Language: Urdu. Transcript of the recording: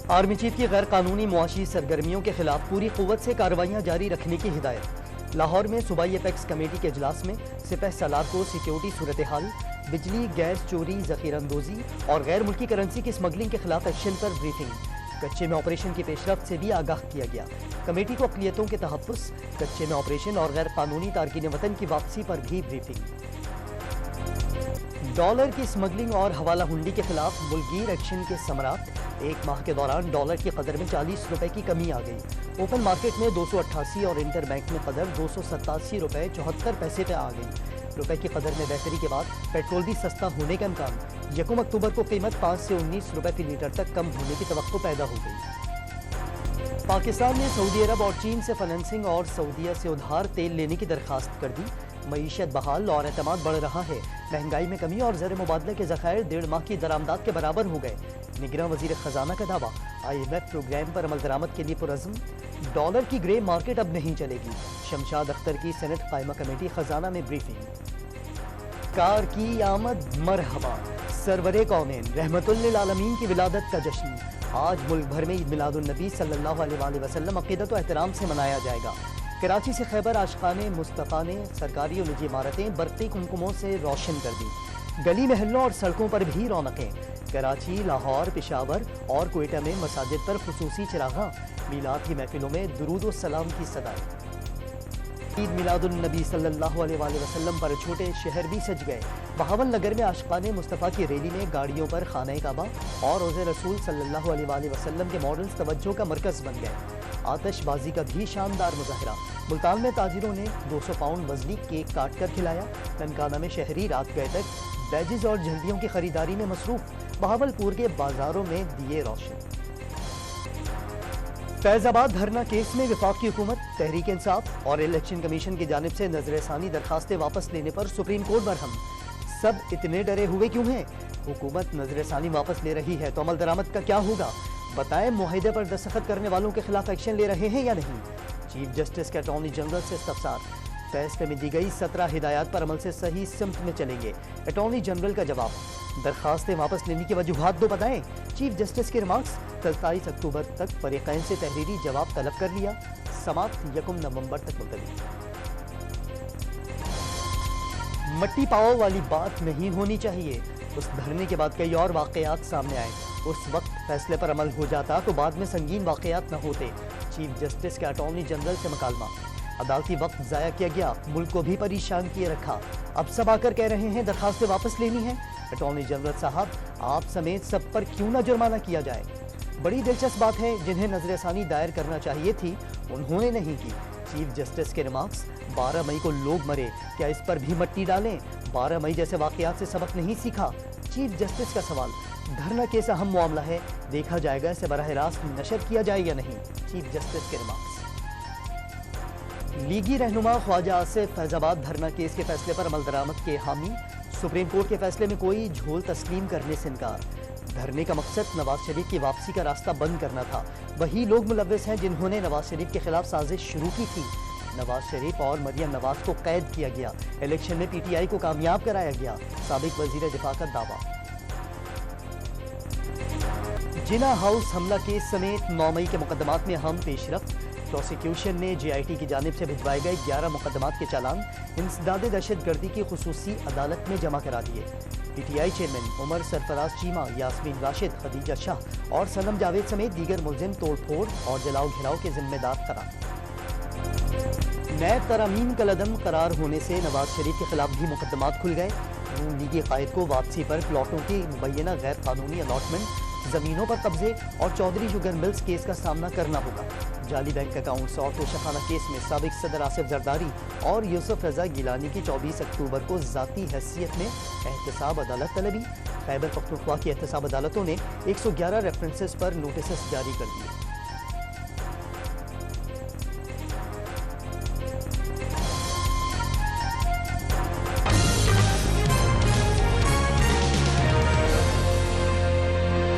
آرمی چیف کی غیر قانونی معاشی سرگرمیوں کے خلاف پوری قوت سے کارروائیاں جاری رکھنے کی ہدایت۔ لاہور میں صوبائی اپیکس کمیٹی کے اجلاس میں سپہ سالار کو سیکیورٹی صورتحال، بجلی گیس چوری، ذخیرہ اندوزی اور غیر ملکی کرنسی کی اسمگلنگ کے خلاف ایکشن پر بریفنگ۔ کچے میں آپریشن کی پیش رفت سے بھی آگاہ کیا گیا۔ کمیٹی کو اقلیتوں کے تحفظ، کچے میں آپریشن اور غیر قانونی تارکین وطن کی واپسی پر بھی بریفنگ۔ ڈالر کی اسمگلنگ اور حوالہ ہنڈی کے خلاف ملکگیر ایکشن کے ثمرات۔ ایک ماہ کے دوران ڈالر کی قدر میں 40 روپے کی کمی آ گئی۔ اوپن مارکیٹ میں 288 اور انٹر بینک میں قدر 287 روپے 74 پیسے پہ آ گئی۔ روپے کی قدر میں بہتری کے بعد پیٹرول بھی سستا ہونے کا امکان۔ 1 اکتوبر کو قیمت 5 سے 19 روپے فی لیٹر تک کم ہونے کی توقع پیدا ہو گئی۔ پاکستان نے سعودی عرب اور چین سے فنانسنگ اور سعودیہ سے ادھار تیل لینے کی درخواست کر دی۔ معیشت بحال اور اعتماد بڑھ رہا ہے۔ مہنگائی میں کمی اور زر مبادلہ کے ذخائر 1.5 ماہ کی درآمدات کے برابر ہو گئے۔ نگراں وزیر خزانہ کا دعویٰ، IMF پروگرام پر عمل درآمد کے لیے پرعزم۔ ڈالر کی گرے مارکیٹ اب نہیں چلے گی۔ شمشاد اختر کی سینٹ قائمہ کمیٹی خزانہ میں بریفنگ۔ کار کی آمد مرحبا، سرور کونین رحمت للعالمین کی ولادت کا جشن۔ آج ملک بھر میں عید میلاد النبی صلی اللہ علیہ وآلہ وسلم عقیدت و احترام سے منایا جائے گا۔ کراچی سے خیبر عاشقان مصطفیٰ نے سرکاری اور نجی عمارتیں برقی کمکموں سے روشن کر دی۔ گلی محلوں اور سڑکوں پر بھی رونقیں۔ کراچی، لاہور، پشاور اور کوئٹہ میں مساجد پر خصوصی چراغاں۔ میلاد کی محفلوں میں درود و سلام کی صدائیں۔ عید میلاد النبی صلی اللہ علیہ وآلہ وسلم پر چھوٹے شہر بھی سج گئے۔ بہاول نگر میں عاشقان مصطفیٰ کی ریلی میں گاڑیوں پر خانہ کعبہ اور روضہ رسول صلی اللہ علیہ وآلہ وسلم کے ماڈلز توجہ کا مرکز بن گئے۔ آتش بازی کا بھی شاندار مظاہرہ۔ ملتان میں تاجروں نے 200 پاؤنڈ وزنی کیک کاٹ کر کھلایا۔ ننکانہ میں شہری رات گئے تک بیجز اور جھنڈیوں کی خریداری میں مصروف۔ بہاول پور کے بازاروں میں دیے روشن۔ فیض آباد دھرنا کیس میں وفاقی حکومت، تحریک انصاف اور الیکشن کمیشن کی جانب سے نظر ثانی درخواستیں واپس لینے پر سپریم کورٹ برہم۔ سب اتنے ڈرے ہوئے کیوں ہیں؟ حکومت نظر ثانی واپس لے رہی ہے تو عمل درآمد کا کیا ہوگا؟ بتائیں معاہدے پر دستخط کرنے والوں کے خلاف ایکشن لے رہے ہیں یا نہیں؟ چیف جسٹس کے اٹارنی جنرل سے استفسار۔ فیصلے میں دی گئی 17 ہدایات پر عمل سے صحیح سمت میں چلیں گے۔ اٹارنی جنرل کا جواب، درخواستیں واپس لینے کی وجوہات دو بتائیں۔ چیف جسٹس کے ریمارکس، 27 اکتوبر تک فریقین سے تحریری جواب طلب کر لیا، سماعت 1 نومبر تک ملتوی۔ مٹی پاؤ والی بات نہیں ہونی چاہیے۔ اس دھرنے کے بعد کئی اور واقعات سامنے آئے۔ اس وقت فیصلے پر عمل ہو جاتا تو بعد میں سنگین واقعات نہ ہوتے۔ چیف جسٹس کے اٹارنی جنرل سے مکالمہ۔ عدالتی وقت ضائع کیا گیا، ملک کو بھی پریشان کیے رکھا۔ اب سب آ کر کہہ رہے ہیں درخواستیں واپس لینی ہیں۔ اٹارنی جنرل صاحب، آپ سمیت سب پر کیوں نہ جرمانہ کیا جائے؟ بڑی دلچسپ بات ہے، جنہیں نظر ثانی دائر کرنا چاہیے تھی انہوں نے نہیں کی۔ چیف جسٹس کے ریمارکس، 12 مئی کو لوگ مرے، کیا اس پر بھی مٹی ڈالیں؟ 12 مئی جیسے واقعات سے سبق نہیں سیکھا؟ چیف جسٹس کا سوال، دھرنا کیس اہم معاملہ ہے، دیکھا جائے گا اسے براہ راست نشر کیا جائے یا نہیں؟ چیف جسٹس کے ریمارکس۔ لیگی رہنما خواجہ آصف فیض آباد دھرنا کیس کے فیصلے پر عمل درآمد کے حامی۔ سپریم کورٹ کے فیصلے میں کوئی جھول تسلیم کرنے سے انکار۔ دھرنے کا مقصد نواز شریف کی واپسی کا راستہ بند کرنا تھا۔ وہی لوگ ملوث ہیں جنہوں نے نواز شریف کے خلاف سازش شروع کی تھی۔ نواز شریف اور مریم نواز کو قید کیا گیا، الیکشن میں PTI کو کامیاب کرایا گیا، سابق وزیر دفاع کا دعویٰ۔ جناح ہاؤس حملہ کیس سمیت 9 مئی کے مقدمات میں اہم پیش رفت۔ پروسیکیوشن نے JIT کی جانب سے بھجوائے گئے 11 مقدمات کے چالان انسداد دہشت گردی کی خصوصی عدالت میں جمع کرا دیے۔ PTI چیئرمین عمر سرفراز چیمہ، یاسمین راشد، خدیجہ شاہ اور صنم جاوید سمیت دیگر ملزم توڑ پھوڑ اور جلاؤ گھراؤ کے ذمہ دار قرار۔ نیب ترامیم کالعدم قرار ہونے سے نواز شریف کے خلاف بھی مقدمات کھل گئے۔ نون لیگی قائد کو واپسی پر پلاٹوں کی مبینہ غیر قانونی الاٹمنٹ، زمینوں پر قبضے اور چودھری شوگر ملز کیس کا سامنا کرنا ہوگا۔ جعلی بینک اکاؤنٹس اور توشخانہ کیس میں سابق صدر آصف زرداری اور یوسف رضا گیلانی کی 24 اکتوبر کو ذاتی حیثیت میں احتساب عدالت طلبی۔ خیبر پختونخوا کی احتساب عدالتوں نے 111 ریفرنسز پر نوٹسز جاری کر دیے۔